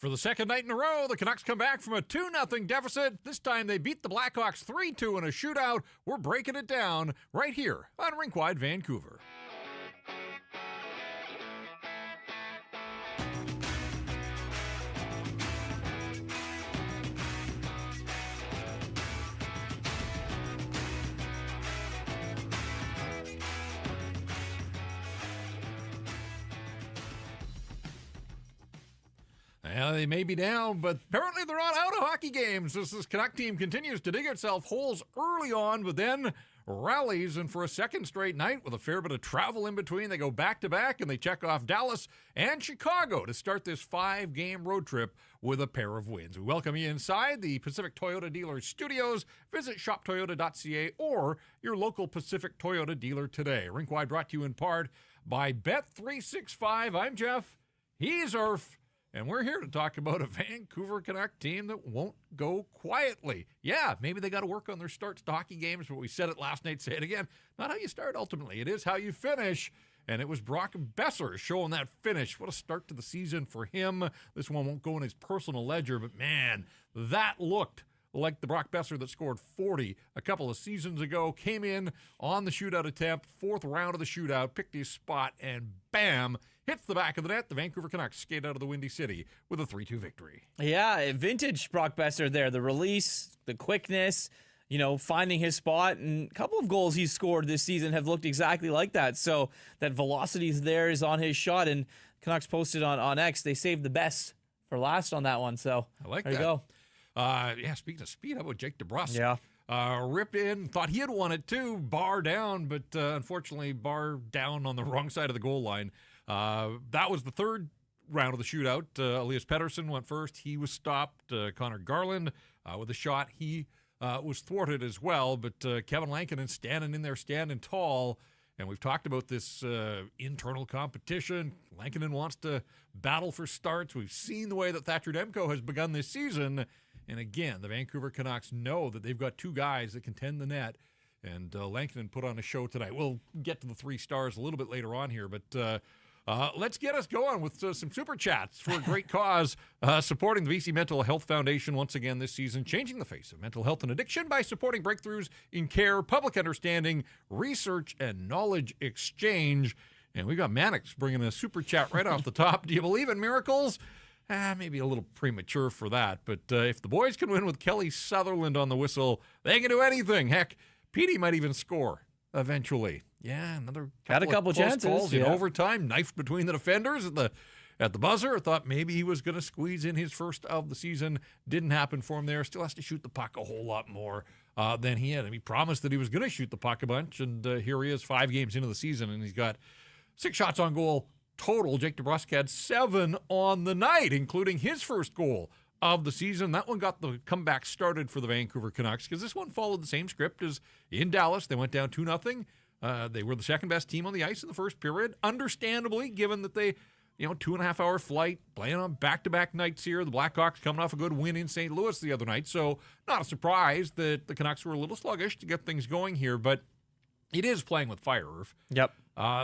For the second night in a row, the Canucks come back from a 2-0 deficit. This time they beat the Blackhawks 3-2 in a shootout. We're breaking it down right here on Rink Wide Vancouver. Yeah, they may be down, but apparently they're not out of hockey games. This Canuck team continues to dig itself holes early on, but then rallies, and for a second straight night with a fair bit of travel in between, they go back-to-back, and they check off Dallas and Chicago to start this 5-game road trip with a pair of wins. We welcome you inside the Pacific Toyota Dealer studios. Visit shoptoyota.ca or your local Pacific Toyota dealer today. Rink Wide brought to you in part by Bet365. I'm Jeff. He's Irf. And we're here to talk about a Vancouver Canuck team that won't go quietly. Yeah, maybe they got to work on their starts to hockey games, but we said it last night, say it again. Not how you start, ultimately. It is how you finish. And it was Brock Boeser showing that finish. What a start to the season for him. This one won't go in his personal ledger, but man, that looked like the Brock Boeser that scored 40 a couple of seasons ago. Came in on the shootout attempt, fourth round of the shootout, picked his spot, and bam, hits the back of the net. The Vancouver Canucks skate out of the Windy City with a 3-2 victory. Yeah, vintage Brock Boeser there. The release, the quickness, finding his spot. And a couple of goals he's scored this season have looked exactly like that. So that velocity is there is on his shot. And Canucks posted on X, they saved the best for last on that one. So I like there that. You go. Speaking of speed, how about Jake DeBrusk? Yeah. Ripped in, thought he had won it too, bar down, but unfortunately bar down on the wrong side of the goal line. That was the third round of the shootout. Elias Pettersson went first. He was stopped. Connor Garland with a shot. He was thwarted as well, but Kevin Lankinen standing tall. And we've talked about this internal competition. Lankinen wants to battle for starts. We've seen the way that Thatcher Demko has begun this season. And again, the Vancouver Canucks know that they've got two guys that can tend the net. And Lankinen put on a show tonight. We'll get to the 3 stars a little bit later on here, but let's get us going with some super chats for a great cause, supporting the BC Mental Health Foundation once again this season, changing the face of mental health and addiction by supporting breakthroughs in care, public understanding, research, and knowledge exchange. And we got Mannix bringing a super chat right off the top. Do you believe in miracles? Maybe a little premature for that, but if the boys can win with Kelly Sutherland on the whistle, they can do anything. Heck, Petey might even score eventually. Yeah, another couple chances calls in overtime, knifed between the defenders at the buzzer. I thought maybe he was going to squeeze in his first of the season. Didn't happen for him there. Still has to shoot the puck a whole lot more than he had. He promised that he was going to shoot the puck a bunch, and here he is 5 games into the season, and he's got 6 shots on goal total. Jake DeBrusk had 7 on the night, including his first goal of the season. That one got the comeback started for the Vancouver Canucks because this one followed the same script as in Dallas. They went down 2-0. They were the second best team on the ice in the first period, understandably, given that they, 2.5-hour flight, playing on back-to-back nights here. The Blackhawks coming off a good win in St. Louis the other night, so not a surprise that the Canucks were a little sluggish to get things going here, but it is playing with fire, Irf. Yep.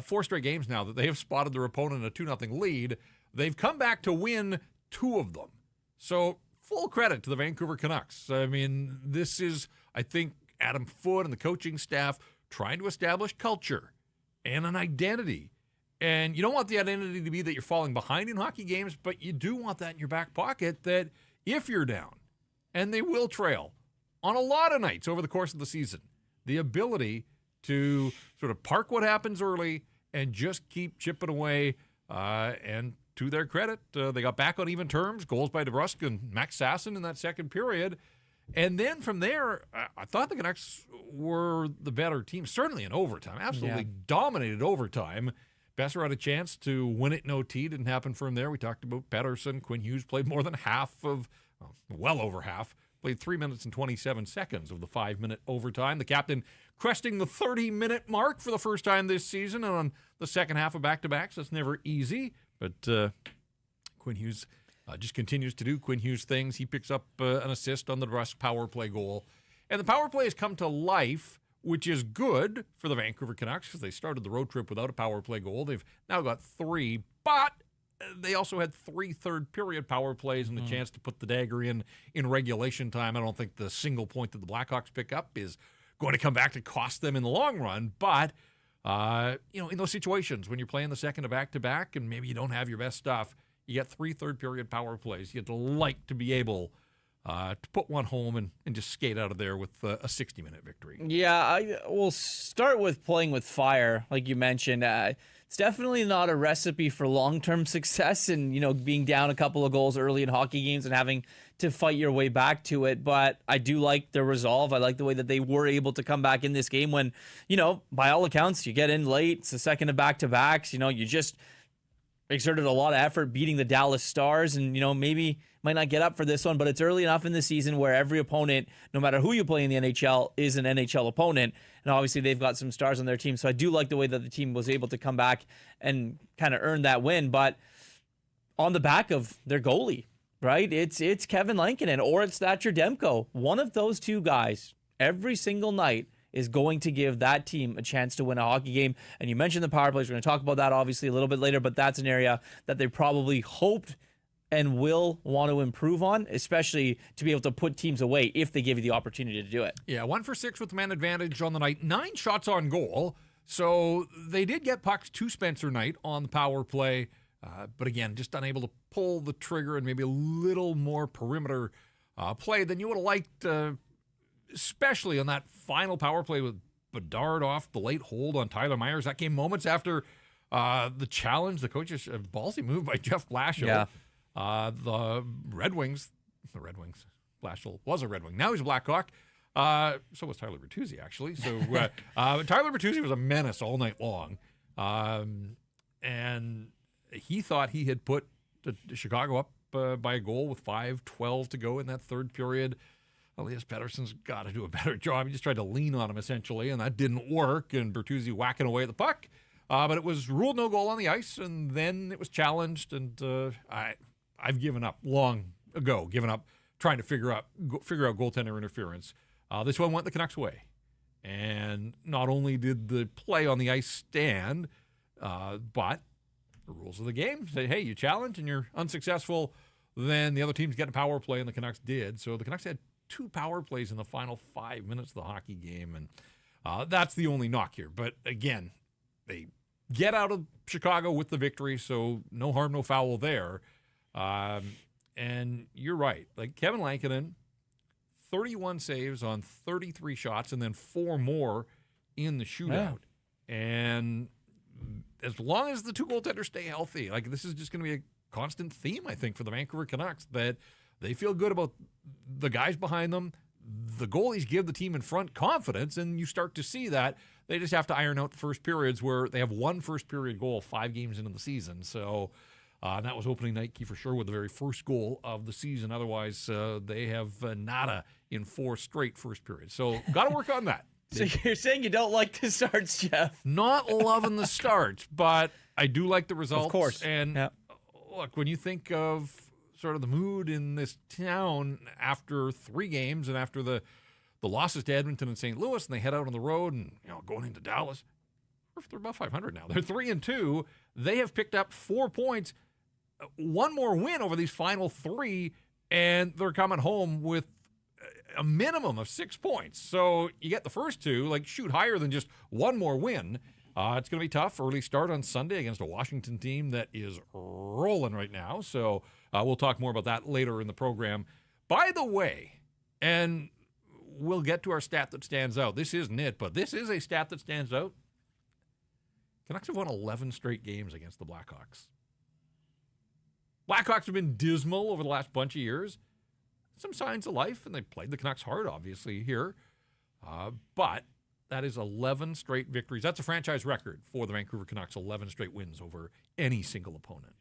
4 straight games now that they have spotted their opponent a 2-0 lead. They've come back to win 2 of them. So full credit to the Vancouver Canucks. I mean, this is, I think, Adam Foote and the coaching staff trying to establish culture and an identity. And you don't want the identity to be that you're falling behind in hockey games, but you do want that in your back pocket that if you're down, and they will trail on a lot of nights over the course of the season, the ability to sort of park what happens early and just keep chipping away. And to their credit, they got back on even terms, goals by DeBrusk and Max Sasson in that second period. And then from there, I thought the Canucks were the better team, certainly in overtime, absolutely dominated overtime. Boeser had a chance to win it in OT. Didn't happen for him there. We talked about Pettersson. Quinn Hughes played more than half of, well over half, played 3 minutes and 27 seconds of the 5-minute overtime. The captain cresting the 30-minute mark for the first time this season on the second half of back-to-backs. That's never easy, but Quinn Hughes just continues to do Quinn Hughes things. He picks up an assist on the DeBrusk power play goal. And the power play has come to life, which is good for the Vancouver Canucks because they started the road trip without a power play goal. They've now got 3, but they also had 3 third-period power plays and a chance to put the dagger in regulation time. I don't think the single point that the Blackhawks pick up is going to come back to cost them in the long run. But, in those situations when you're playing the second of back-to-back and maybe you don't have your best stuff, you get 3 third-period power plays. You'd like to be able to put one home and just skate out of there with a 60-minute victory. Yeah, I will start with playing with fire, like you mentioned. It's definitely not a recipe for long-term success and, being down a couple of goals early in hockey games and having to fight your way back to it. But I do like their resolve. I like the way that they were able to come back in this game when, by all accounts, you get in late. It's the second of back-to-backs. You just exerted a lot of effort beating the Dallas Stars and, maybe might not get up for this one, but it's early enough in the season where every opponent, no matter who you play in the NHL, is an NHL opponent. And obviously they've got some stars on their team. So I do like the way that the team was able to come back and kind of earn that win. But on the back of their goalie, right? It's Kevin Lankinen or it's Thatcher Demko. One of those two guys every single night is going to give that team a chance to win a hockey game. And you mentioned the power plays. We're going to talk about that obviously a little bit later, but that's an area that they probably hoped and will want to improve on, especially to be able to put teams away if they give you the opportunity to do it. Yeah, 1 for 6 with man advantage on the night, 9 shots on goal. So they did get pucks to Spencer Knight on the power play, but again, just unable to pull the trigger and maybe a little more perimeter play than you would have liked, especially on that final power play with Bedard off the late hold on Tyler Myers. That came moments after the challenge, the coach's ballsy move by Jeff Blashill. Yeah. The Red Wings, Blashill was a Red Wing. Now he's a Blackhawk. So was Tyler Bertuzzi, actually. So Tyler Bertuzzi was a menace all night long. And he thought he had put Chicago up by a goal with 5:12 to go in that third period. Elias Pettersson's got to do a better job. He just tried to lean on him, essentially, and that didn't work. And Bertuzzi whacking away at the puck. But it was ruled no goal on the ice, and then it was challenged, and I've given up long ago, trying to figure out goaltender interference. This one went the Canucks' way. And not only did the play on the ice stand, but the rules of the game say, hey, you challenge and you're unsuccessful, then the other teams get a power play, and the Canucks did. So the Canucks had 2 power plays in the final 5 minutes of the hockey game, and that's the only knock here. But again, they get out of Chicago with the victory, so no harm, no foul there. And you're right. Like Kevin Lankinen, 31 saves on 33 shots and then 4 more in the shootout. Yeah. And as long as the 2 goaltenders stay healthy, like this is just going to be a constant theme, I think, for the Vancouver Canucks, that they feel good about the guys behind them. The goalies give the team in front confidence, and you start to see that. They just have to iron out the first periods where they have 1 first-period goal 5 games into the season. So that was opening night, Kiefer Sherwood, the very first goal of the season. Otherwise, they have nada in 4 straight first periods. So got to work on that. So you're saying you don't like the starts, Jeff? Not loving the starts, but I do like the results. Of course. And look, when you think of sort of the mood in this town after 3 games and after the losses to Edmonton and St. Louis, and they head out on the road and going into Dallas, they're about 500 now. They're 3-2. They have picked up 4 points, 1 more win over these final 3, and they're coming home with a minimum of 6 points. So you get the first 2, shoot higher than just 1 more win. It's going to be tough. Early start on Sunday against a Washington team that is rolling right now. So we'll talk more about that later in the program. By the way, and we'll get to our stat that stands out. This isn't it, but this is a stat that stands out. Canucks have won 11 straight games against the Blackhawks. Blackhawks have been dismal over the last bunch of years. Some signs of life, and they played the Canucks hard, obviously, here. But that is 11 straight victories. That's a franchise record for the Vancouver Canucks, 11 straight wins over any single opponent.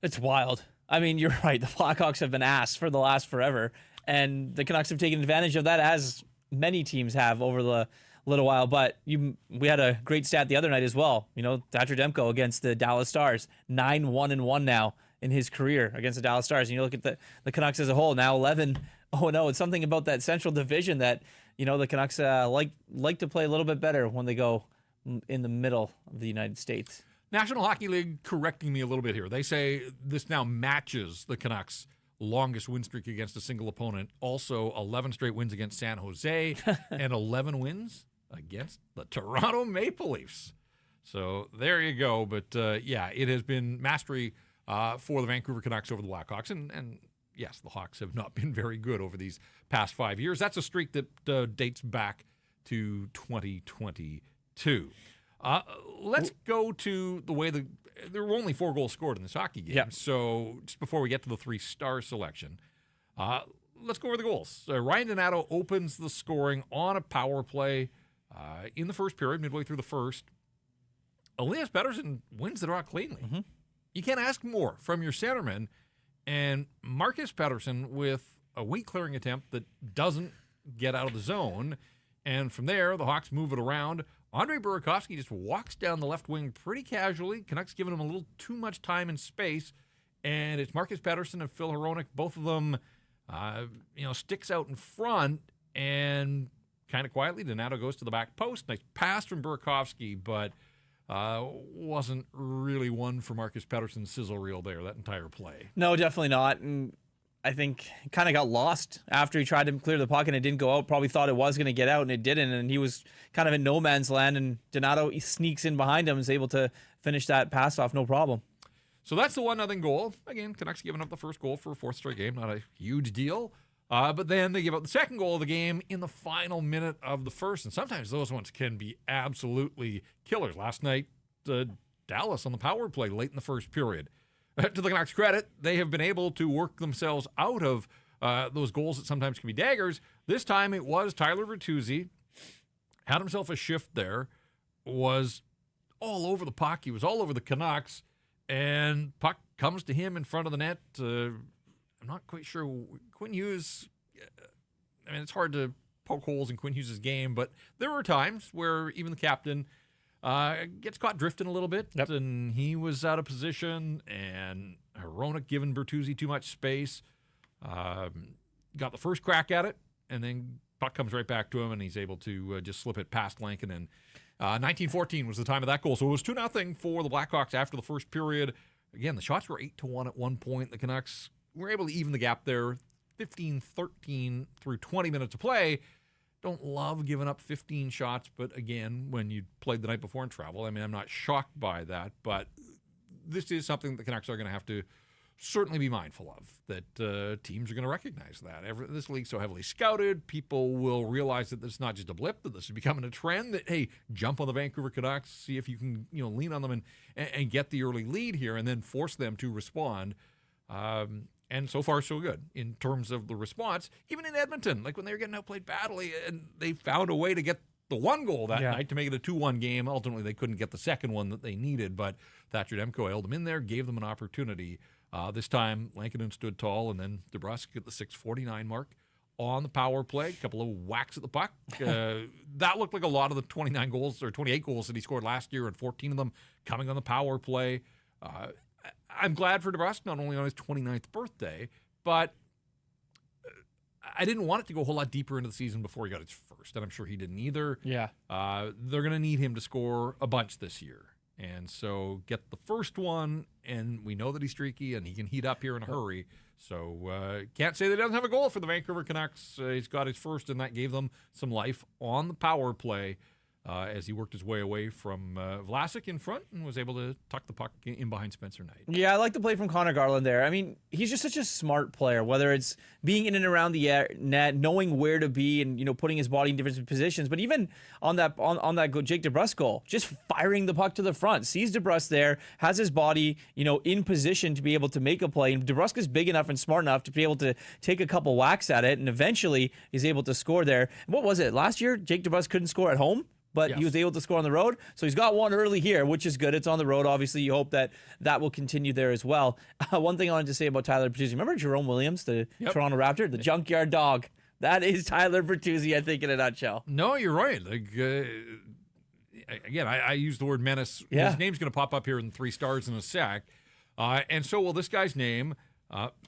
It's wild. I mean, you're right. The Blackhawks have been ass for the last forever, and the Canucks have taken advantage of that, as many teams have over the little while. But we had a great stat the other night as well. Thatcher Demko against the Dallas Stars, 9-1-1 now in his career against the Dallas Stars. And you look at the Canucks as a whole, now 11-0. It's something about that Central Division that the Canucks like to play a little bit better when they go in the middle of the United States. National Hockey League correcting me a little bit here. They say this now matches the Canucks' longest win streak against a single opponent. Also, 11 straight wins against San Jose and 11 wins against the Toronto Maple Leafs. So there you go. But, yeah, it has been mastery for the Vancouver Canucks over the Blackhawks. And yes, the Hawks have not been very good over these past 5 years. That's a streak that dates back to 2022. Let's go to the way there were only 4 goals scored in this hockey game. Yep. So just before we get to the 3-star selection, let's go over the goals. Ryan Donato opens the scoring on a power play in the first period, midway through the first. Elias Pettersson wins the draw cleanly. Mm-hmm. You can't ask more from your centerman. And Marcus Pettersson with a weak-clearing attempt that doesn't get out of the zone. And from there, the Hawks move it around. Andre Burakovsky just walks down the left wing pretty casually. Canucks giving him a little too much time and space. And it's Marcus Pettersson and Phil Hronek. Both of them, sticks out in front. And kind of quietly, Donato goes to the back post. Nice pass from Burakovsky, but wasn't really one for Marcus Pettersson's sizzle reel there, that entire play. No, definitely not. And I think kind of got lost after he tried to clear the puck and it didn't go out. Probably thought it was going to get out and it didn't. And he was kind of in no man's land. And Donato sneaks in behind him and is able to finish that pass off no problem. So that's the 1-0 goal. Again, Canucks giving up the first goal for a 4th straight game. Not a huge deal. But then they give up the second goal of the game in the final minute of the first. And sometimes those ones can be absolutely killers. Last night, Dallas on the power play late in the first period. To the Canucks' credit, they have been able to work themselves out of those goals that sometimes can be daggers. This time it was Tyler Bertuzzi. Had himself a shift there. Was all over the puck. He was all over the Canucks. And puck comes to him in front of the net. I'm not quite sure. Quinn Hughes, it's hard to poke holes in Quinn Hughes' game, but there were times where even the captain gets caught drifting a little bit, and he was out of position, and Hronek giving Bertuzzi too much space. Got the first crack at it, and then puck comes right back to him, and he's able to just slip it past Lankin. And 1914 was the time of that goal. So it was 2-0 for the Blackhawks after the first period. Again, the shots were 8-1 at one point. The Canucks were able to even the gap there, 15-13 through 20 minutes of play. Don't love giving up 15 shots, but again, when you played the night before in travel, I'm not shocked by that, but this is something that the Canucks are going to have to certainly be mindful of, that teams are going to recognize that. This league's so heavily scouted, people will realize that this is not just a blip, that this is becoming a trend, that, hey, jump on the Vancouver Canucks, see if you can lean on them and get the early lead here and then force them to respond. And so far, so good in terms of the response. Even in Edmonton, like when they were getting outplayed badly, and they found a way to get the one goal that night to make it a 2-1 game. Ultimately, they couldn't get the second one that they needed, but Thatcher Demko held them in there, gave them an opportunity. This time, Lankinen stood tall, and then DeBrusk at the 6:49 mark on the power play. A couple of whacks at the puck. That looked like a lot of the 28 goals that he scored last year, and 14 of them coming on the power play. I'm glad for DeBrusk, not only on his 29th birthday, but I didn't want it to go a whole lot deeper into the season before he got his first, and I'm sure he didn't either. Yeah. They're going to need him to score a bunch this year. And so get the first one, and we know that he's streaky and he can heat up here in a hurry. So can't say that he doesn't have a goal for the Vancouver Canucks. He's got his first, and that gave them some life on the power play as he worked his way away from Vlasic in front and was able to tuck the puck in behind Spencer Knight. Yeah, I like the play from Connor Garland there. I mean, he's just such a smart player, whether it's being in and around the net, knowing where to be and, putting his body in different positions. But even on that Jake DeBrusk goal, just firing the puck to the front, sees DeBrusk there, has his body, in position to be able to make a play. And DeBrusk is big enough and smart enough to be able to take a couple whacks at it and eventually is able to score there. What was it? Last year, Jake DeBrusk couldn't score at home, but he was able to score on the road. So he's got one early here, which is good. It's on the road. Obviously, you hope that will continue there as well. One thing I wanted to say about Tyler Bertuzzi. Remember Jerome Williams, the Toronto Raptor, the junkyard dog? That is Tyler Bertuzzi, I think, in a nutshell. No, you're right. Like, again, I use the word menace. Yeah. His name's going to pop up here in 3 stars in a sec. And so will this guy's name,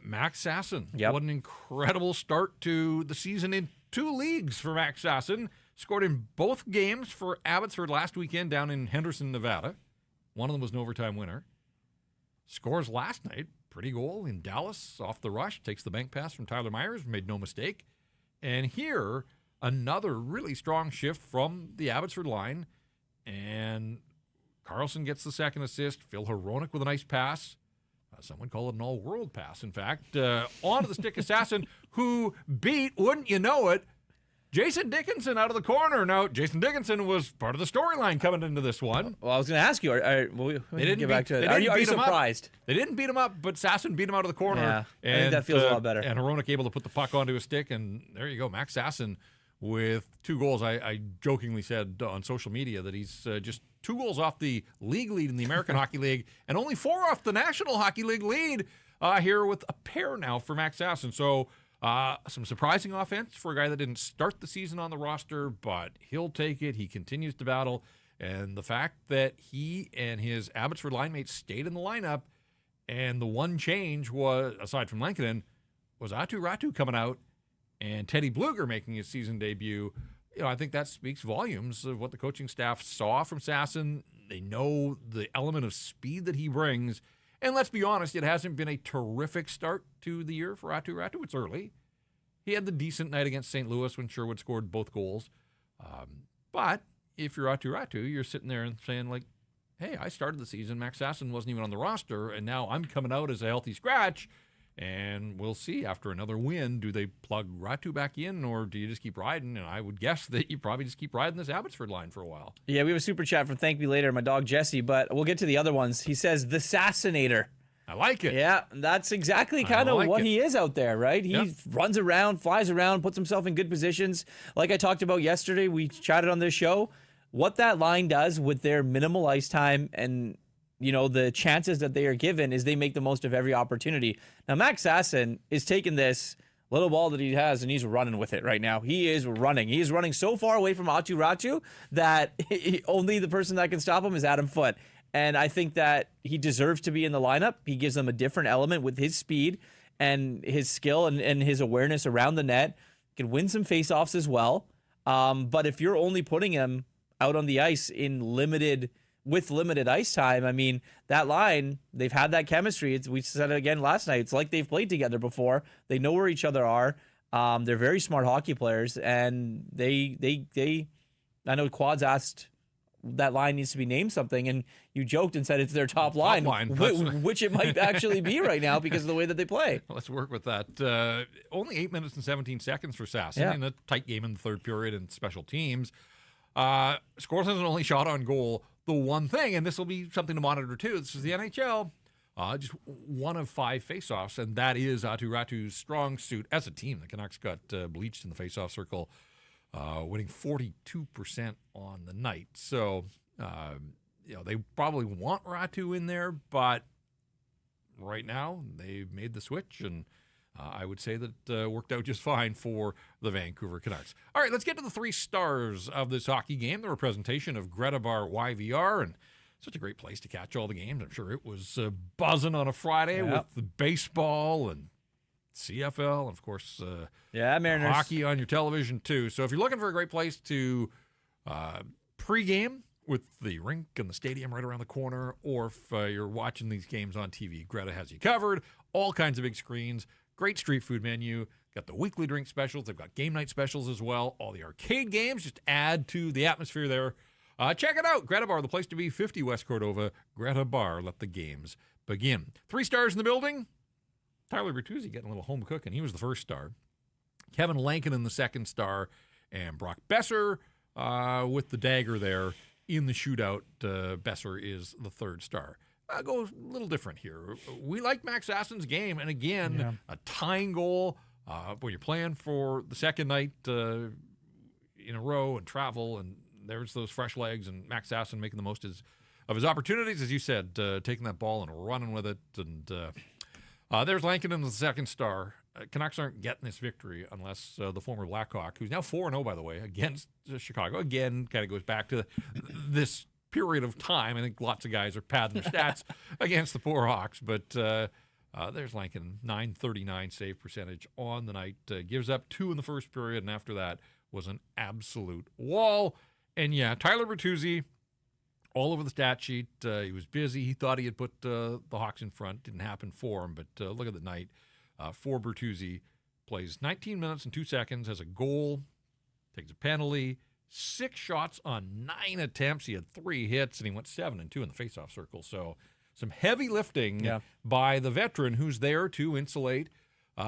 Max Sasson. Yep. What an incredible start to the season in 2 leagues for Max Sasson. Scored in both games for Abbotsford last weekend down in Henderson, Nevada. One of them was an overtime winner. Scores last night. Pretty goal in Dallas off the rush. Takes the bank pass from Tyler Myers. Made no mistake. And here, another really strong shift from the Abbotsford line. And Carlson gets the second assist. Phil Hronek with a nice pass. Someone call it an all-world pass, in fact. Onto the stick assassin, who beat, wouldn't you know it, Jason Dickinson out of the corner. Now, Jason Dickinson was part of the storyline coming into this one. Well, I was going to ask you, they didn't get back to it. Are you surprised? They didn't beat him up, but Sasson beat him out of the corner. Yeah, and, I think that feels a lot better. And Hronek able to put the puck onto his stick, and there you go. Max Sasson with 2 goals. I jokingly said on social media that he's just 2 goals off the league lead in the American Hockey League, and only 4 off the National Hockey League lead here with a pair now for Max Sasson. So some surprising offense for a guy that didn't start the season on the roster, but he'll take it. He continues to battle. And the fact that he and his Abbotsford line mates stayed in the lineup, and the one change was, aside from Lankinen, was Aatu Räty coming out and Teddy Bluger making his season debut. You know, I think that speaks volumes of what the coaching staff saw from Sasson. They know the element of speed that he brings. And let's be honest, it hasn't been a terrific start to the year for Aatu Räty. It's early. He had the decent night against St. Louis when Sherwood scored both goals. But if you're Aatu Räty, you're sitting there and saying, like, hey, I started the season. Max Sasson wasn't even on the roster, and now I'm coming out as a healthy scratch. And we'll see after another win, do they plug Räty back in, or do you just keep riding? And I would guess that you probably just keep riding this Abbotsford line for a while. Yeah, we have a super chat from Thank Me Later, my dog Jesse, but we'll get to the other ones. He says, the Sassonator. I like it. Yeah, that's exactly kind of what he is out there, right? He runs around, flies around, puts himself in good positions. Like I talked about yesterday, we chatted on this show, what that line does with their minimal ice time and the chances that they are given is they make the most of every opportunity. Now, Max Sasson is taking this little ball that he has and he's running with it right now. He is running. He is running so far away from Aatu Räty that only the person that can stop him is Adam Foote. And I think that he deserves to be in the lineup. He gives them a different element with his speed and his skill and his awareness around the net. He can win some faceoffs as well. But if you're only putting him out on the ice with limited ice time, I mean, that line, they've had that chemistry. We said it again last night. It's like they've played together before. They know where each other are. They're very smart hockey players, and they I know Quads asked that line needs to be named something, and you joked and said it's their top line. Which it might actually be right now because of the way that they play. Let's work with that. Only 8 minutes and 17 seconds for Sasson in a tight game in the third period and special teams. Scores an only shot on goal. The one thing, and this will be something to monitor too, this is the NHL, just 1 of 5 faceoffs, and that is Aatu Räty's strong suit as a team. The Canucks got bleached in the faceoff circle, winning 42% on the night. So, they probably want Räty in there, but right now they've made the switch, and I would say that worked out just fine for the Vancouver Canucks. All right, let's get to the 3 stars of this hockey game. The representation of Greta Bar YVR, and such a great place to catch all the games. I'm sure it was buzzing on a Friday with the baseball and CFL, and of course, Mariners hockey on your television too. So if you're looking for a great place to pregame with the rink and the stadium right around the corner, or if you're watching these games on TV, Greta has you covered. All kinds of big screens. Great street food menu. Got the weekly drink specials. They've got game night specials as well. All the arcade games just add to the atmosphere there. Check it out. Greta Bar, the place to be, 50 West Cordova. Greta Bar, let the games begin. 3 stars in the building. Tyler Bertuzzi getting a little home cooking. He was the first star. Kevin Lankinen, the second star. And Brock Besser with the dagger there in the shootout. Besser is the third star. Go a little different here. We like Max Sasson's game, and again, a tying goal when you're playing for the second night in a row and travel, and there's those fresh legs, and Max Sasson making the most of his opportunities, as you said, taking that ball and running with it. And there's Lankinen, the second star. Canucks aren't getting this victory unless the former Blackhawk, who's now 4-0, by the way, against Chicago, again, kind of goes back to this period of time. I think lots of guys are padding their stats against the poor Hawks, but there's Lankinen, .939 save percentage on the night. Gives up 2 in the first period, and after that was an absolute wall. And Tyler Bertuzzi, all over the stat sheet. He was busy. He thought he had put the Hawks in front. Didn't happen for him, but look at the night for Bertuzzi. Plays 19 minutes and 2 seconds, has a goal, takes a penalty, 6 shots on 9 attempts. He had 3 hits, and he went 7 and 2 in the faceoff circle. So some heavy lifting by the veteran who's there to insulate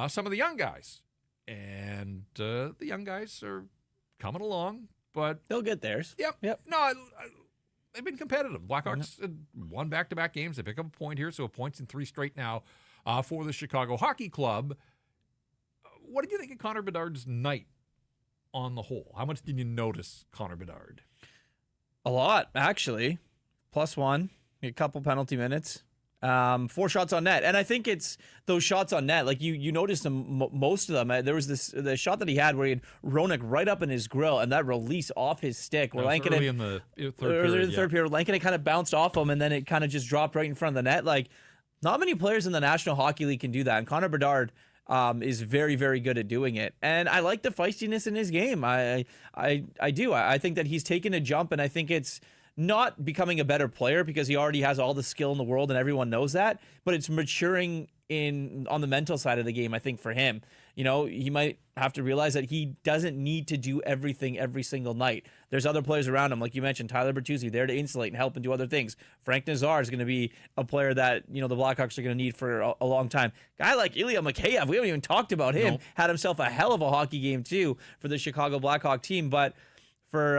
some of the young guys. And the young guys are coming along, but They'll get theirs. Yep. No, they've been competitive. Blackhawks had won back-to-back games. They pick up a point here, so a point's in 3 straight now for the Chicago Hockey Club. What did you think of Connor Bedard's night on the whole? How much did you notice Connor Bedard? A lot, actually. +1, a couple penalty minutes. 4 shots on net. And I think it's those shots on net, like you noticed them, most of them. There was the shot that he had where he had Roenick right up in his grill, and that release off his stick. Where Lankinen, early in the third period, Lankinen kind of bounced off him, and then it kind of just dropped right in front of the net. Like, not many players in the National Hockey League can do that. And Connor Bedard is very, very good at doing it. And I like the feistiness in his game. I do. I think that he's taken a jump, and I think it's not becoming a better player because he already has all the skill in the world and everyone knows that, but it's maturing on the mental side of the game, I think, for him. You know, he might have to realize that he doesn't need to do everything every single night. There's other players around him, like you mentioned, Tyler Bertuzzi, there to insulate and help and do other things. Frank Nazar is going to be a player that, you know, the Blackhawks are going to need for a long time. Guy like Ilya Mikheyev, we haven't even talked about him, had himself a hell of a hockey game too for the Chicago Blackhawk team. But for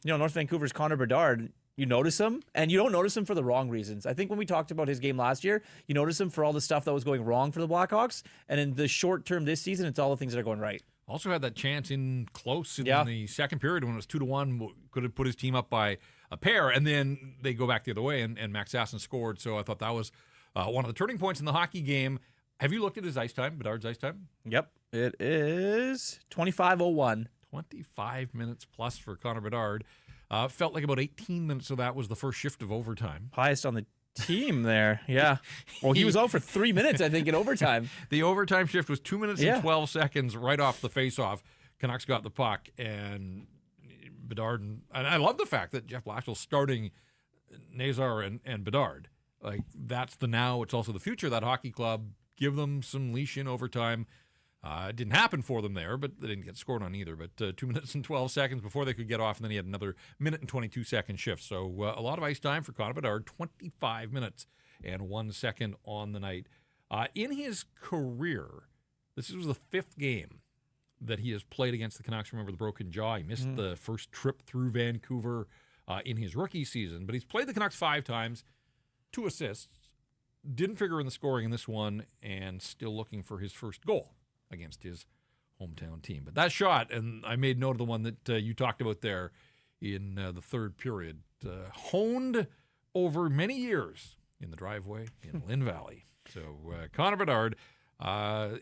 North Vancouver's Connor Bedard, you notice him, and you don't notice him for the wrong reasons. I think when we talked about his game last year, you notice him for all the stuff that was going wrong for the Blackhawks, and in the short term this season, it's all the things that are going right. Also had that chance in close in the second period when it was 2-1, could have put his team up by a pair, and then they go back the other way, and Max Sasson scored. So I thought that was one of the turning points in the hockey game. Have you looked at his ice time, Bedard's ice time? Yep, it is 25:01. 25 minutes plus for Connor Bedard. Felt like about 18 minutes of that was the first shift of overtime. Highest on the team there, yeah. Well, he was out for 3 minutes, I think, in overtime. The overtime shift was 2 minutes and 12 seconds right off the faceoff. Canucks got the puck, and Bedard, and I love the fact that Jeff Blashill's starting Nazar and Bedard. Like, that's the now, it's also the future of that hockey club. Give them some leash in overtime. It didn't happen for them there, but they didn't get scored on either. But 2 minutes and 12 seconds before they could get off, and then he had another minute and 22-second shift. So a lot of ice time for Connor Bedard, 25 minutes and 1 second on the night. In his career, this was the 5th game that he has played against the Canucks. Remember the broken jaw. He missed the first trip through Vancouver in his rookie season. But he's played the Canucks 5 times, 2 assists, didn't figure in the scoring in this one, and still looking for his first goal against his hometown team. But that shot, and I made note of the one that you talked about there in the third period, honed over many years in the driveway in Lynn Valley. So Connor Bedard,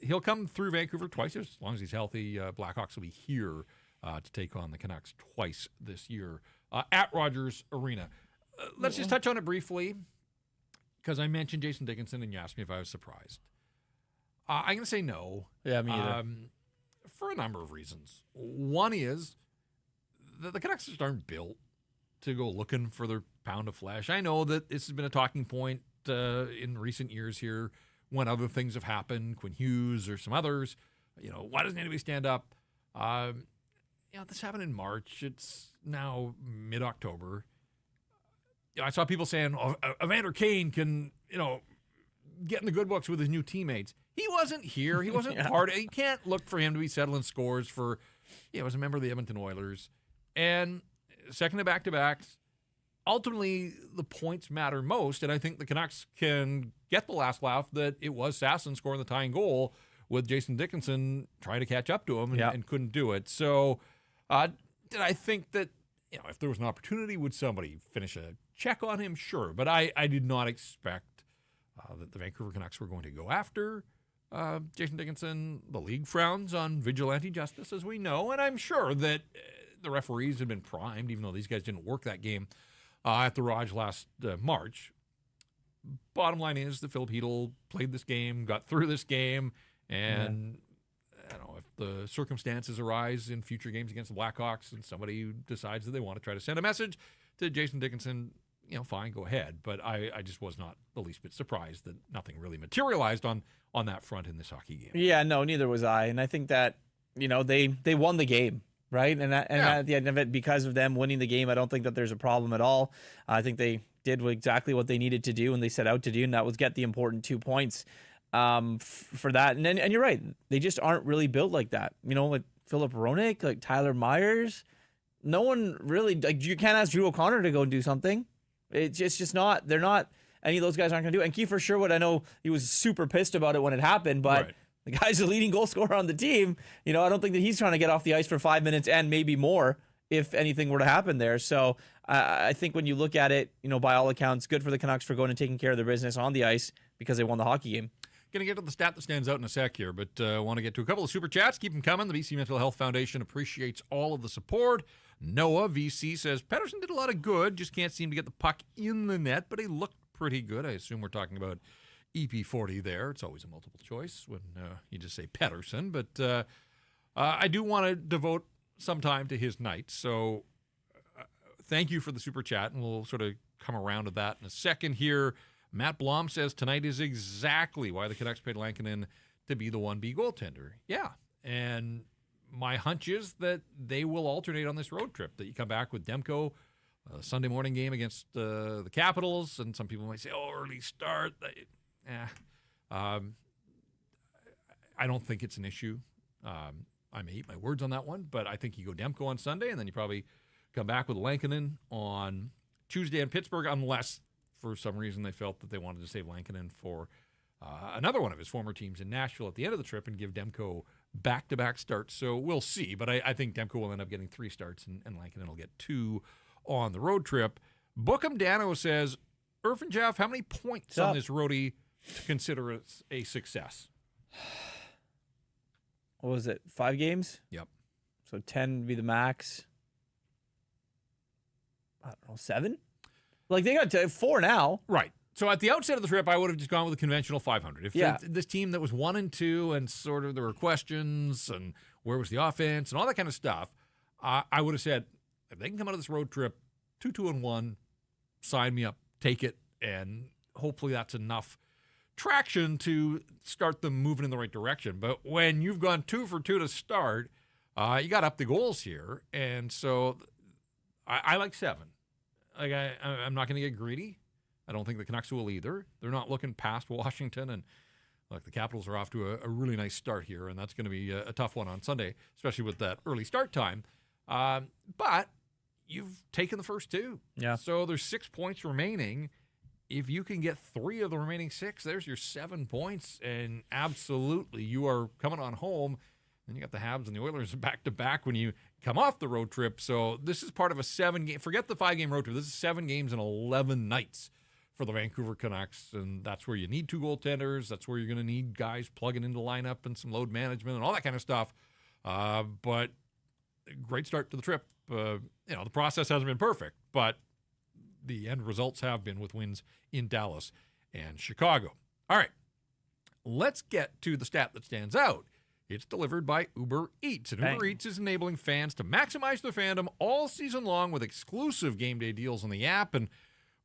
he'll come through Vancouver twice as long as he's healthy. Blackhawks will be here to take on the Canucks twice this year at Rogers Arena. Let's just touch on it briefly because I mentioned Jason Dickinson and you asked me if I was surprised. I'm going to say no. Yeah, me either. For a number of reasons. One is that the Canucks just aren't built to go looking for their pound of flesh. I know that this has been a talking point in recent years here when other things have happened, Quinn Hughes or some others. You know, why doesn't anybody stand up? This happened in March. It's now mid-October. I saw people saying, Evander Kane can, get in the good books with his new teammates. He wasn't here. He wasn't part of it. You can't look for him to be settling scores for, as a member of the Edmonton Oilers. And second to back-to-backs, ultimately the points matter most, and I think the Canucks can get the last laugh that it was Sasson scoring the tying goal with Jason Dickinson trying to catch up to him and couldn't do it. So did I think that, if there was an opportunity, would somebody finish a check on him? Sure. But I did not expect that the Vancouver Canucks were going to go after Jason Dickinson. The league frowns on vigilante justice, as we know, and I'm sure that the referees have been primed, even though these guys didn't work that game at the Raj last March. Bottom line is that Philip Hedl played this game, got through this game, and if the circumstances arise in future games against the Blackhawks and somebody decides that they want to try to send a message to Jason Dickinson, fine, go ahead. But I just was not the least bit surprised that nothing really materialized on that front in this hockey game. Yeah, no, neither was I. And I think that, they won the game, right? And at the end of it, because of them winning the game, I don't think that there's a problem at all. I think they did exactly what they needed to do and they set out to do, and that was get the important 2 points for that. And you're right. They just aren't really built like that. Like Philip Roenick, like Tyler Myers, no one really, like, you can't ask Drew O'Connor to go and do something. It's just not, they're not, any of those guys aren't going to do it. And Kiefer Sherwood, I know he was super pissed about it when it happened, but the guy's the leading goal scorer on the team. I don't think that he's trying to get off the ice for 5 minutes and maybe more if anything were to happen there. So I think when you look at it, by all accounts, good for the Canucks for going and taking care of their business on the ice because they won the hockey game. Going to get to the stat that stands out in a sec here, but want to get to a couple of super chats. Keep them coming. The BC Mental Health Foundation appreciates all of the support. Noah VC says, Pettersson did a lot of good, just can't seem to get the puck in the net, but he looked pretty good. I assume we're talking about EP40 there. It's always a multiple choice when you just say Pettersson, but I do want to devote some time to his night. So thank you for the super chat, and we'll sort of come around to that in a second here. Matt Blom says tonight is exactly why the Canucks paid Lankinen to be the 1B goaltender. Yeah, and my hunch is that they will alternate on this road trip, that you come back with Demko, Sunday morning game against the Capitals, and some people might say, early start. I don't think it's an issue. I may eat my words on that one, but I think you go Demko on Sunday, and then you probably come back with Lankinen on Tuesday in Pittsburgh, unless for some reason they felt that they wanted to save Lankinen for another one of his former teams in Nashville at the end of the trip and give Demko back-to-back starts. So we'll see, but I think Demko will end up getting 3 starts, and Lankinen will get 2 on the road trip. Bookham Dano says, Irf and Jeff, how many points on this roadie to consider it a success? What was it, 5 games? Yep. So 10 would be the max. I don't know, 7? Like, they got to 4 now. Right. So at the outset of the trip, I would have just gone with a conventional 500. If this team that was 1-2 and sort of there were questions and where was the offense and all that kind of stuff, I would have said, if they can come out of this road trip 2-2-1, sign me up, take it, and hopefully that's enough traction to start them moving in the right direction. But when you've gone 2 for 2 to start, you got to up the goals here, and so I like 7. Like I'm not going to get greedy. I don't think the Canucks will either. They're not looking past Washington, and look, the Capitals are off to a really nice start here, and that's going to be a tough one on Sunday, especially with that early start time. But you've taken the first 2. Yeah. So there's 6 points remaining. If you can get 3 of the remaining 6, there's your 7 points, and absolutely you are coming on home. Then you got the Habs and the Oilers back-to-back when you come off the road trip. So this is part of a 7-game, forget the 5-game road trip. This is 7 games and 11 nights for the Vancouver Canucks, and that's where you need 2 goaltenders. That's where you're going to need guys plugging into lineup and some load management and all that kind of stuff. But great start to the trip. The process hasn't been perfect, but the end results have been with wins in Dallas and Chicago. All right, let's get to the stat that stands out. It's delivered by Uber Eats, and Uber Eats is enabling fans to maximize their fandom all season long with exclusive game day deals on the app. And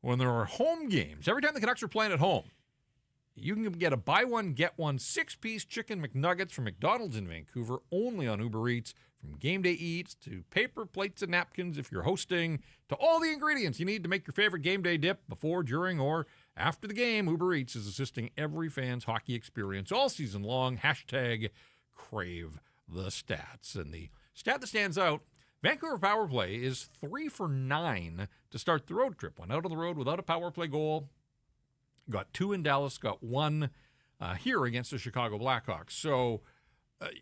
when there are home games, every time the Canucks are playing at home, you can get a buy one, get one 6-piece chicken McNuggets from McDonald's in Vancouver only on Uber Eats. From game day eats to paper plates and napkins if you're hosting, to all the ingredients you need to make your favorite game day dip before, during, or after the game, Uber Eats is assisting every fan's hockey experience all season long. #crave the stats. And the stat that stands out, Vancouver power play is 3 for 9 to start the road trip. Went out on the road without a power play goal. Got 2 in Dallas, got 1 here against the Chicago Blackhawks. So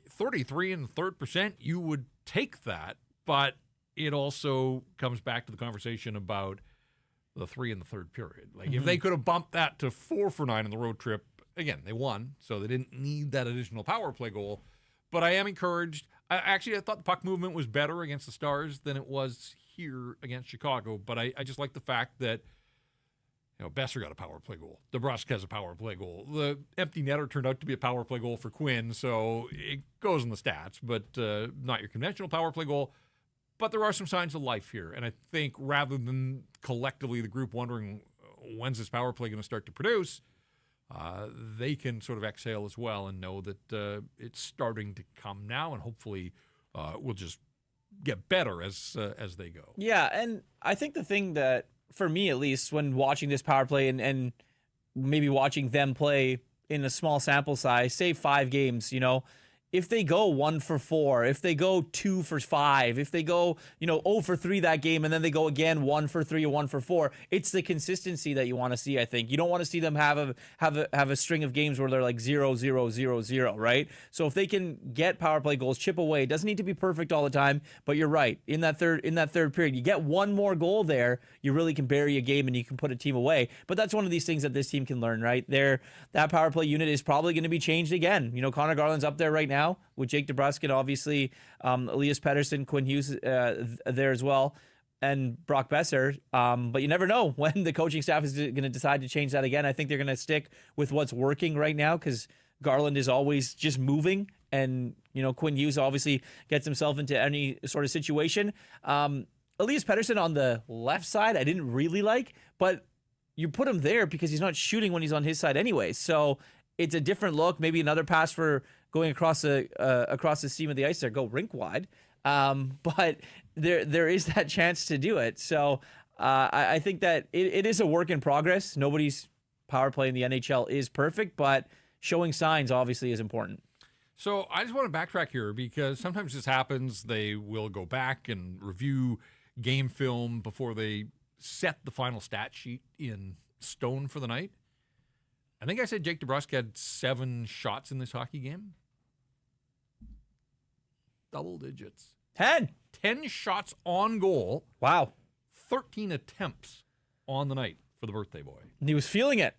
33 1/3%, you would take that, but it also comes back to the conversation about the 3 in the third period. Like, if they could have bumped that to 4 for 9 in the road trip, again, they won, so they didn't need that additional power play goal. But I am encouraged. I thought the puck movement was better against the Stars than it was here against Chicago, but I just like the fact that Besser got a power play goal. DeBrusk has a power play goal. The empty netter turned out to be a power play goal for Quinn, so it goes in the stats, but not your conventional power play goal. But there are some signs of life here. And I think rather than collectively the group wondering when's this power play going to start to produce, they can sort of exhale as well and know that it's starting to come now, and hopefully we'll just get better as they go. Yeah, and I think the thing that, for me at least, when watching this power play and maybe watching them play in a small sample size, say 5 games, if they go 1 for 4, if they go 2 for 5, if they go, 0 for 3 that game, and then they go again 1 for 3 or 1 for 4, it's the consistency that you want to see. I think you don't want to see them have a string of games where they're like 0, 0, 0, 0, right? So if they can get power play goals, chip away, it doesn't need to be perfect all the time, but you're right. In that third period, you get one more goal there, you really can bury a game and you can put a team away. But that's one of these things that this team can learn, right? That power play unit is probably going to be changed again. Connor Garland's up there right now with Jake DeBrusk and obviously Elias Pettersson, Quinn Hughes there as well, and Brock Besser. But you never know when the coaching staff is going to decide to change that again. I think they're going to stick with what's working right now because Garland is always just moving, and Quinn Hughes obviously gets himself into any sort of situation. Elias Pettersson on the left side I didn't really like, but you put him there because he's not shooting when he's on his side anyway. So it's a different look. Maybe another pass for going across the seam of the ice there. Go rink wide. But there is that chance to do it. So I think that it is a work in progress. Nobody's power play in the NHL is perfect, but showing signs obviously is important. So I just want to backtrack here because sometimes this happens. They will go back and review game film before they set the final stat sheet in stone for the night. I think I said Jake DeBrusk had 7 shots in this hockey game. Double digits. 10 shots on goal. Wow. 13 attempts on the night for the birthday boy. And he was feeling it.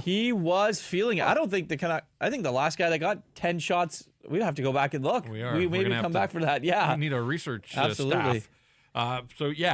He was feeling it. I don't think I think the last guy that got 10 shots, we have to go back and look. We are. We maybe come back for that. Yeah. We need a research Absolutely. staff. I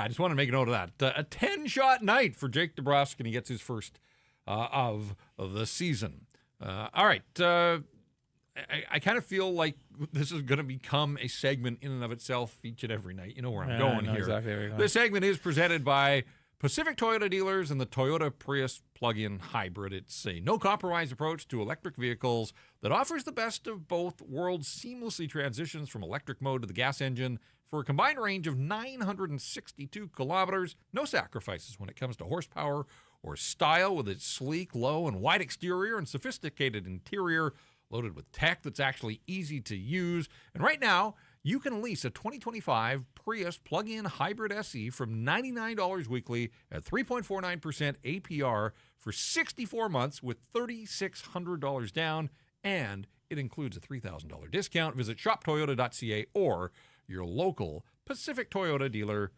just want to make a note of that. A 10-shot night for Jake DeBrusk, and he gets his first of the season. All right. I kind of feel like this is going to become a segment in and of itself each and every night. You know where I'm going here. Exactly where you're going. This segment is presented by Pacific Toyota Dealers and the Toyota Prius plug-in hybrid. It's a no-compromise approach to electric vehicles that offers the best of both worlds, seamlessly transitions from electric mode to the gas engine for a combined range of 962 kilometers. No sacrifices when it comes to horsepower or style, with its sleek, low, and wide exterior and sophisticated interior, loaded with tech that's actually easy to use. And right now, you can lease a 2025 Prius plug-in hybrid SE from $99 weekly at 3.49% APR for 64 months with $3,600 down, and it includes a $3,000 discount. Visit shoptoyota.ca or your local Pacific Toyota dealer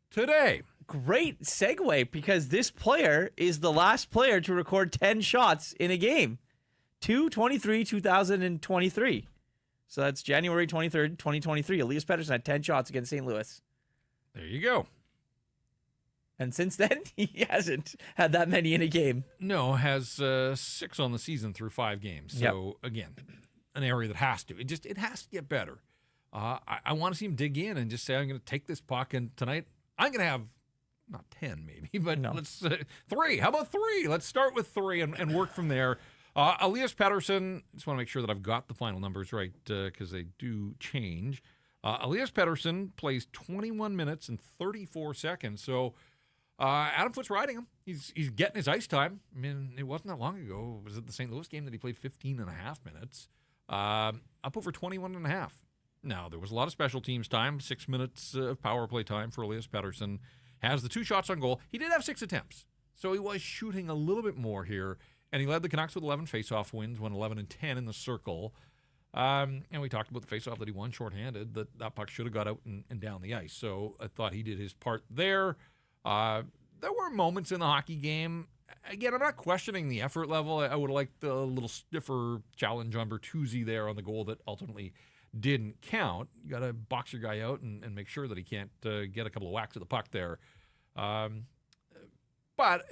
today. Great segue, because this player is the last player to record 10 shots in a game. 2/23/2023. So that's January 23rd, 2023. Elias Pettersson had 10 shots against St. Louis. There you go. And since then, he hasn't had that many in a game. No, has 6 on the season through 5 games. So, Again, an area that has to. It has to get better. I want to see him dig in and just say, I'm going to take this puck, and tonight I'm going to have, not 10 maybe, but let's 3. How about 3? Let's start with 3 and work from there. Elias Pettersson, just want to make sure that I've got the final numbers right because they do change. Elias Pettersson plays 21 minutes and 34 seconds. So Adam Foote's riding him. He's getting his ice time. I mean, it wasn't that long ago. Was it the St. Louis game that he played 15 and a half minutes? Up over 21 and a half. Now, there was a lot of special teams time, 6 minutes of power play time for Elias Pettersson. Has the 2 shots on goal. He did have 6 attempts, so he was shooting a little bit more here. And he led the Canucks with 11 faceoff wins, won 11 and 10 in the circle. And we talked about the faceoff that he won shorthanded, that puck should have got out and down the ice. So I thought he did his part there. There were moments in the hockey game. Again, I'm not questioning the effort level. I would have liked a little stiffer challenge on Bertuzzi there on the goal that ultimately didn't count. You got to box your guy out and make sure that he can't get a couple of whacks at the puck there. But,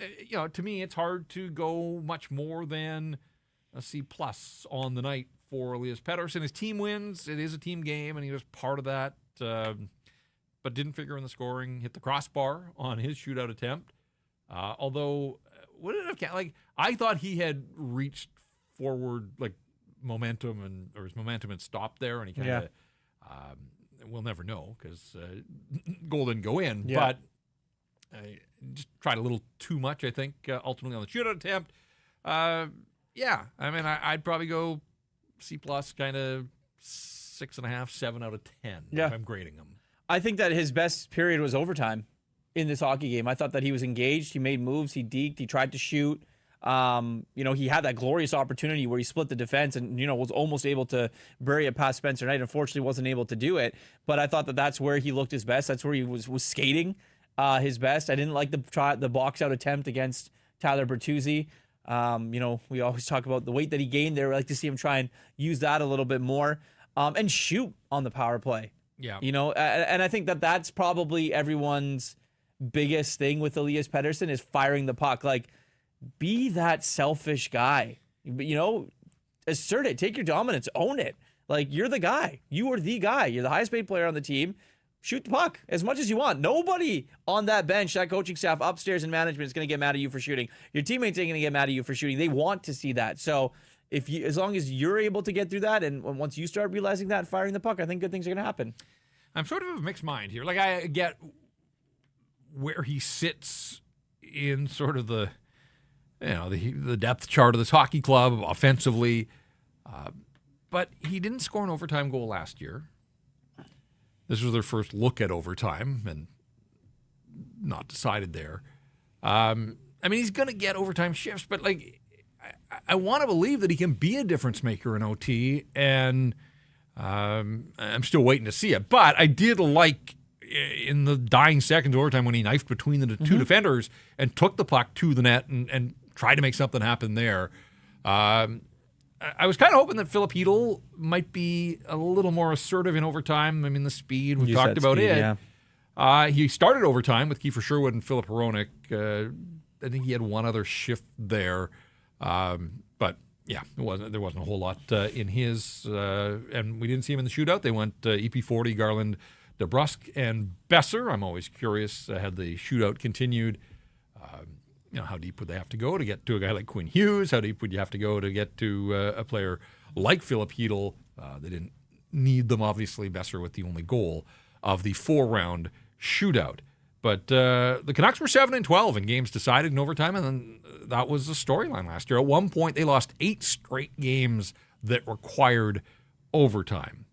to me, it's hard to go much more than a C+ on the night for Elias Pettersson. His team wins. It is a team game, and he was part of that. but didn't figure in the scoring. Hit the crossbar on his shootout attempt. Although, would it have I thought he had reached forward momentum or his momentum had stopped there, and he kind of. We'll never know because goal didn't go in, but just tried a little too much, I think, ultimately on the shootout attempt. I mean, I'd probably go C+, kind of 6.5, 7 out of 10 if I'm grading him. I think that his best period was overtime in this hockey game. I thought that he was engaged. He made moves. He deked. He tried to shoot. He had that glorious opportunity where he split the defense and, was almost able to bury it past Spencer Knight. Unfortunately, wasn't able to do it. But I thought that that's where he looked his best. That's where he was skating his best. I didn't like the box out attempt against Tyler Bertuzzi. We always talk about the weight that he gained there. We like to see him try and use that a little bit more and shoot on the power play. Yeah. And I think that that's probably everyone's biggest thing with Elias Pettersson is firing the puck. Be that selfish guy. Assert it. Take your dominance. Own it. You're the guy. You are the guy. You're the highest paid player on the team. Shoot the puck as much as you want. Nobody on that bench, that coaching staff, upstairs in management is going to get mad at you for shooting. Your teammates ain't going to get mad at you for shooting. They want to see that. So as long as you're able to get through that, and once you start realizing that, firing the puck, I think good things are going to happen. I'm sort of of a mixed mind here. I get where he sits in sort of the depth chart of this hockey club offensively, but he didn't score an overtime goal last year. This was their first look at overtime and not decided there. He's going to get overtime shifts, but I want to believe that he can be a difference maker in OT, and I'm still waiting to see it. But I did like in the dying seconds of overtime when he knifed between the two defenders and took the puck to the net and tried to make something happen there. I was kind of hoping that Filip Chytil might be a little more assertive in overtime. I mean, the speed, we've talked about it. Yeah. He started overtime with Kiefer Sherwood and Filip Hronek. I think he had one other shift there. But, yeah, there wasn't a whole lot in his. And we didn't see him in the shootout. They went EP40, Garland, DeBrusk, and Besser. I'm always curious, had the shootout continued, how deep would they have to go to get to a guy like Quinn Hughes? How deep would you have to go to get to a player like Filip Chytil? They didn't need them, obviously, Besser with the only goal of the 4-round shootout. But the Canucks were 7-12 in games decided in overtime, and then that was the storyline last year. At one point, they lost 8 straight games that required overtime.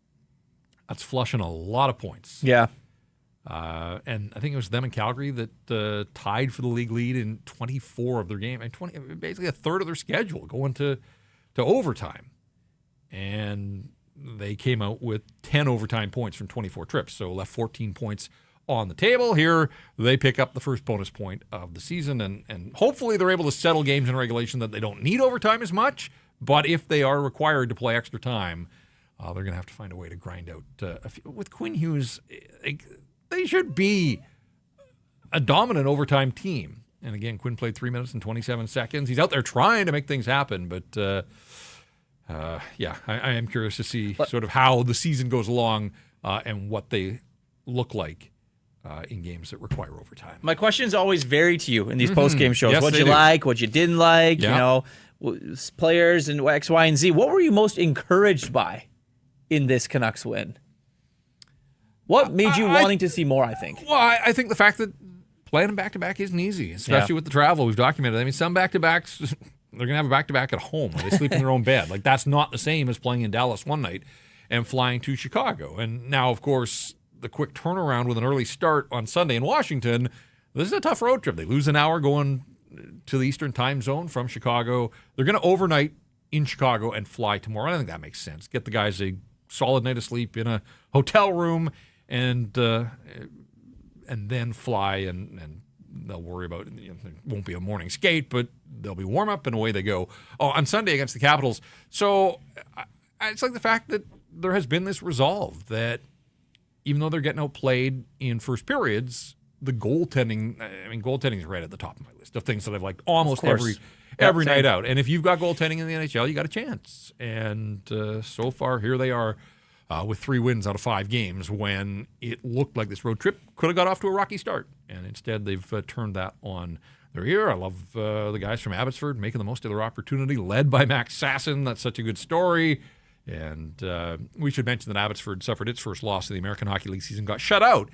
That's flushing a lot of points. Yeah. And I think it was them in Calgary that tied for the league lead in 24 of their games, basically a third of their schedule going to overtime. And they came out with 10 overtime points from 24 trips, so left 14 points on the table. Here, they pick up the first bonus point of the season, and hopefully they're able to settle games in regulation that they don't need overtime as much, but if they are required to play extra time, they're going to have to find a way to grind out a few. With Quinn Hughes, they should be a dominant overtime team. And again, Quinn played 3 minutes and 27 seconds. He's out there trying to make things happen. But, I am curious to see sort of how the season goes along and what they look like in games that require overtime. My questions always vary to you in these post-game shows. Yes, what you like, what you didn't like, players and X, Y, and Z. What were you most encouraged by in this Canucks win? What made you wanting to see more, I think? Well, I think the fact that playing them back-to-back isn't easy, especially with the travel we've documented. I mean, some back-to-backs, they're going to have a back-to-back at home where they sleep in their own bed. That's not the same as playing in Dallas one night and flying to Chicago. And now, of course, the quick turnaround with an early start on Sunday in Washington, this is a tough road trip. They lose an hour going to the Eastern time zone from Chicago. They're going to overnight in Chicago and fly tomorrow. I think that makes sense. Get the guys a solid night of sleep in a hotel room and then fly, and they'll worry about it. There won't be a morning skate, but they'll be warm up and away they go. On Sunday against the Capitals. So it's like the fact that there has been this resolve that even though they're getting outplayed in first periods, the goaltending is right at the top of my list of things that I've liked almost every night out. And if you've got goaltending in the NHL, you got a chance. And so far, here they are with 3 wins out of 5 games when it looked like this road trip could have got off to a rocky start. And instead, they've turned that on their ear. I love the guys from Abbotsford making the most of their opportunity, led by Max Sasson. That's such a good story. And we should mention that Abbotsford suffered its first loss of the American Hockey League season, got shut out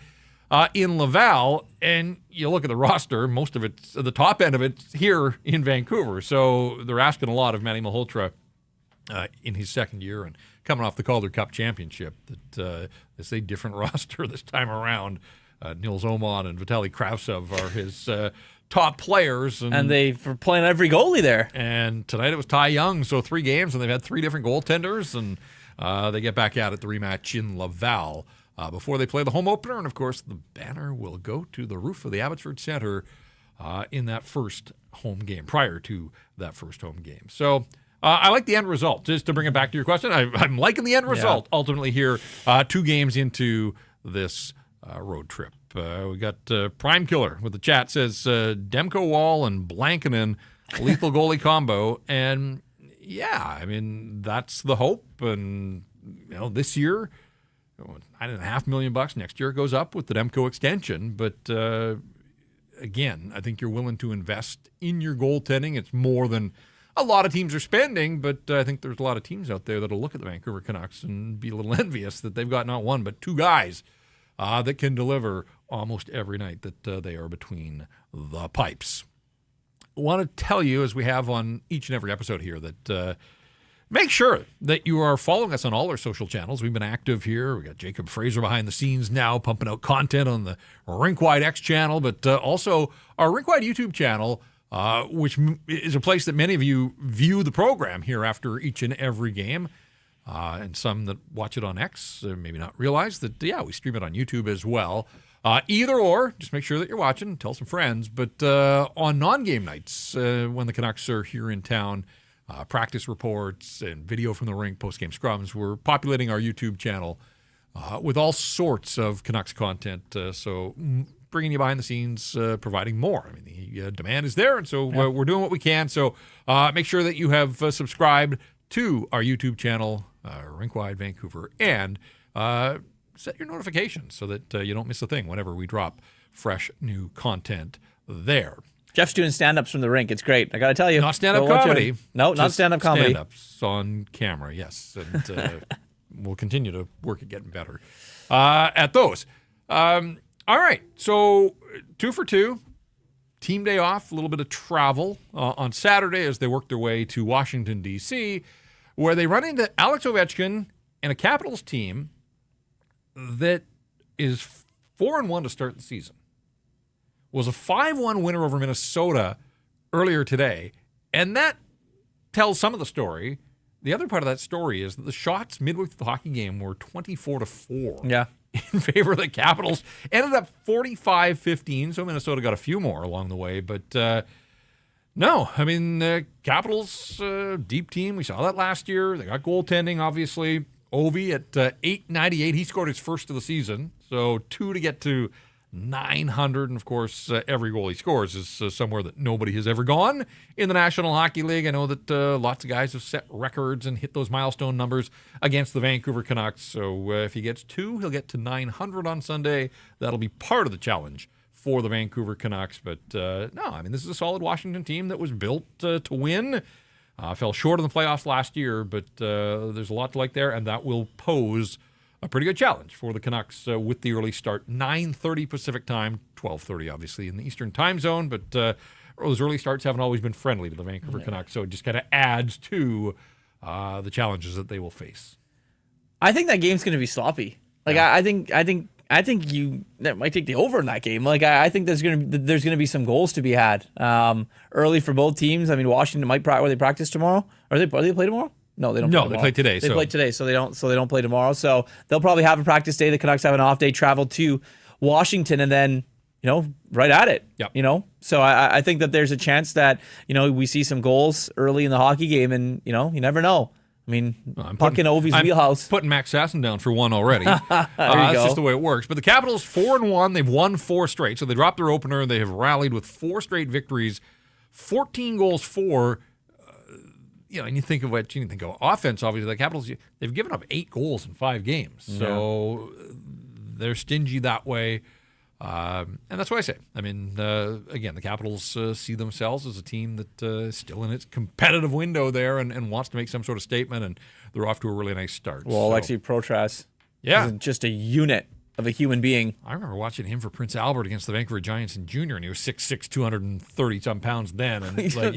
in Laval. And you look at the roster, most of it's, the top end of it's here in Vancouver. So they're asking a lot of Manny Malhotra in his second year and coming off the Calder Cup championship. That it's a different roster this time around. Nils Åman and Vitaly Kravtsov are his top players. And they've playing every goalie there. And tonight it was Ty Young, so 3 games, and they've had 3 different goaltenders, and they get back at it, the rematch in Laval, before they play the home opener. And, of course, the banner will go to the roof of the Abbotsford Centre in that first home game, prior to that first home game. So I like the end result. Just to bring it back to your question, I'm liking the end result ultimately here, 2 games into this road trip. We got Prime Killer with the chat, says Demko Wall and Blankinen, lethal goalie combo. And, yeah, I mean, that's the hope. And, this year, $9.5 million. Next year it goes up with the Demko extension. But, again, I think you're willing to invest in your goaltending. It's more than a lot of teams are spending, but I think there's a lot of teams out there that'll look at the Vancouver Canucks and be a little envious that they've got not 1 but 2 guys that can deliver almost every night that they are between the pipes. I want to tell you, as we have on each and every episode here, that make sure that you are following us on all our social channels. We've been active here. We got Jacob Fraser behind the scenes now, pumping out content on the Rink Wide X channel, but also our Rink Wide YouTube channel, which is a place that many of you view the program here after each and every game. And some that watch it on X maybe not realize that, we stream it on YouTube as well. Either or, just make sure that you're watching, tell some friends. But on non-game nights, when the Canucks are here in town, practice reports and video from the rink, post-game scrums, we're populating our YouTube channel with all sorts of Canucks content. So bringing you behind the scenes, providing more. I mean, the demand is there, and so we're doing what we can. So make sure that you have subscribed to our YouTube channel, Rink Wide Vancouver, and set your notifications so that you don't miss a thing whenever we drop fresh new content there. Jeff's doing stand-ups from the rink. It's great. I got to tell you. Not stand-up comedy. No, not stand-up comedy. Stand-ups on camera, yes. And we'll continue to work at getting better at those. All right, so 2 for 2. Team day off, a little bit of travel on Saturday as they work their way to Washington, D.C., where they run into Alex Ovechkin and a Capitals team that is 4-1 to start the season. Was a 5-1 winner over Minnesota earlier today, and that tells some of the story. The other part of that story is that the shots midway through the hockey game were 24-4. Yeah. In favor of the Capitals. Ended up 45-15, so Minnesota got a few more along the way. But no, I mean, Capitals, deep team. We saw that last year. They got goaltending, obviously. Ovi at .898. He scored his first of the season. So 2 to get to .900. And, of course, every goal he scores is somewhere that nobody has ever gone in the National Hockey League. I know that lots of guys have set records and hit those milestone numbers against the Vancouver Canucks. So if he gets 2, he'll get to .900 on Sunday. That'll be part of the challenge for the Vancouver Canucks. But, no, I mean, this is a solid Washington team that was built to win. Fell short in the playoffs last year, but there's a lot to like there, and that will pose a pretty good challenge for the Canucks with the early start. 9:30 Pacific time, 12:30 obviously in the Eastern time zone, but those early starts haven't always been friendly to the Vancouver Canucks, so it just kind of adds to the challenges that they will face. I think that game's going to be sloppy. Like I think that might take the over in that game. Like I think there's going to be some goals to be had early for both teams. I mean, Washington might they practice tomorrow. Are they play tomorrow? No, they don't. No, they play today. They play today, so they don't play tomorrow. So they'll probably have a practice day. The Canucks have an off day, travel to Washington, and then right at it. Yep. So I think that there's a chance that we see some goals early in the hockey game, and you never know. I mean, puck in Ovi's wheelhouse. Putting Max Sasson down for 1 already. That's just the way it works. But the Capitals 4-1. They've won 4 straight. So they dropped their opener. They have rallied with 4 straight victories, 14 goals for. and you think of what you think of offense. Obviously, the Capitals, they've given up 8 goals in 5 games, so they're stingy that way. And that's why I say, again, the Capitals see themselves as a team that is still in its competitive window there and wants to make some sort of statement, and they're off to a really nice start. Well, Alexei Protras is just a unit of a human being. I remember watching him for Prince Albert against the Vancouver Giants in junior, and he was 6'6", 230-some pounds then. And I was like,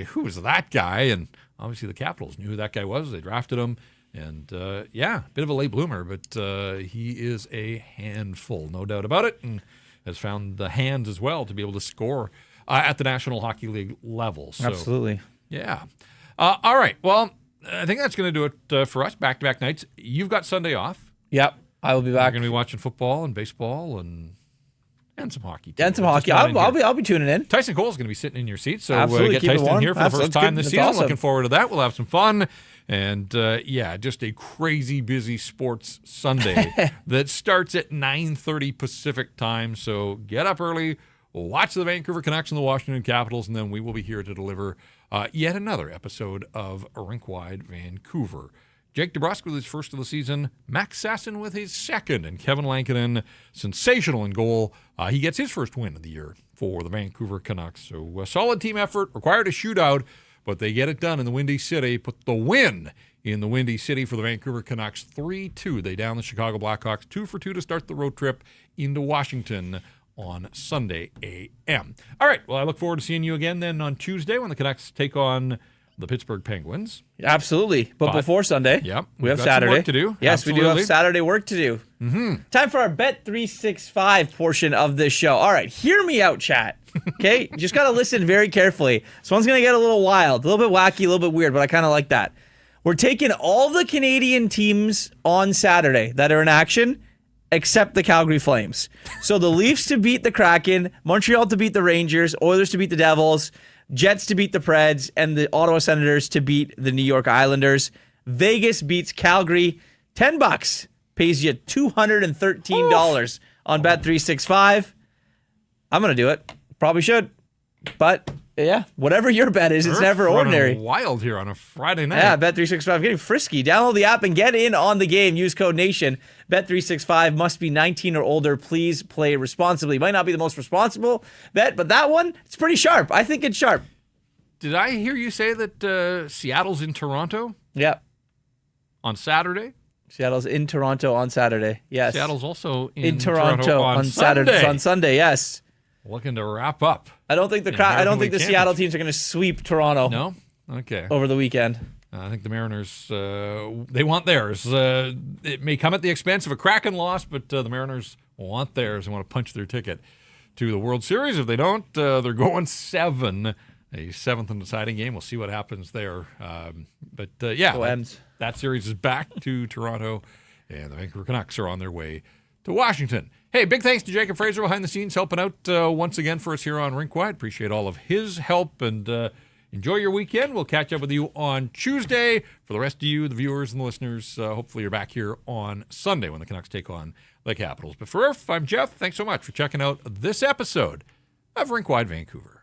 who is that guy? And obviously the Capitals knew who that guy was. They drafted him. And, bit of a late bloomer, but he is a handful, no doubt about it, and has found the hands as well to be able to score at the National Hockey League level. So, absolutely. Yeah. All right. Well, I think that's going to do it for us. Back-to-back nights. You've got Sunday off. Yep. I will be back. We're going to be watching football and baseball and some hockey. And some hockey. I'll be tuning in. Tyson Cole's going to be sitting in your seat, so Absolutely. Get Tyson in here for the first time this season. Awesome. Looking forward to that. We'll have some fun. And, just a crazy busy sports Sunday that starts at 9:30 Pacific time. So get up early, watch the Vancouver Canucks and the Washington Capitals, and then we will be here to deliver yet another episode of Rink Wide Vancouver. Jake DeBrusk with his first of the season, Max Sasson with his second, and Kevin Lankinen, sensational in goal. He gets his first win of the year for the Vancouver Canucks. So a solid team effort, required a shootout, but they get it done in the Windy City. Put the win in the Windy City for the Vancouver Canucks, 3-2. They down the Chicago Blackhawks, 2-2 to start the road trip into Washington on Sunday a.m. All right, well, I look forward to seeing you again then on Tuesday when the Canucks take on the Pittsburgh Penguins. Absolutely. But before Sunday, we have Saturday. Some work to do. Yes, Absolutely. we do have Saturday work to do. Mm-hmm. Time for our Bet365 portion of this show. All right, hear me out, chat. Okay? Just got to listen very carefully. This one's going to get a little wild, a little bit wacky, a little bit weird, but I kind of like that. We're taking all the Canadian teams on Saturday that are in action except the Calgary Flames. So the Leafs to beat the Kraken, Montreal to beat the Rangers, Oilers to beat the Devils, Jets to beat the Preds, and the Ottawa Senators to beat the New York Islanders. Vegas beats Calgary. $10 pays you $213 on Bet365. I'm going to do it. Probably should. But, yeah, whatever your bet is, it's never ordinary. Wild here on a Friday night. Yeah, Bet365. Getting frisky. Download the app and get in on the game. Use code NATION. Bet365 must be 19 or older. Please play responsibly. Might not be the most responsible bet, but that one, it's pretty sharp. I think it's sharp. Did I hear you say that Seattle's in Toronto? Yeah. On Saturday? Seattle's in Toronto on Saturday. Yes. Seattle's also in Toronto on Saturday. On Sunday, yes. Looking to wrap up. I don't think the Seattle teams are going to sweep Toronto. No? Okay. Over the weekend. I think the Mariners, they want theirs. It may come at the expense of a Kraken loss, but the Mariners want theirs and want to punch their ticket to the World Series. If they don't, they're going 7, a 7th and deciding game. We'll see what happens there. That series is back to Toronto, and the Vancouver Canucks are on their way to Washington. Hey, big thanks to Jacob Fraser behind the scenes helping out once again for us here on Rink Wide. Appreciate all of his help, and enjoy your weekend. We'll catch up with you on Tuesday. For the rest of you, the viewers and the listeners, hopefully you're back here on Sunday when the Canucks take on the Capitals. But for Irf, I'm Jeff. Thanks so much for checking out this episode of Rink Wide Vancouver.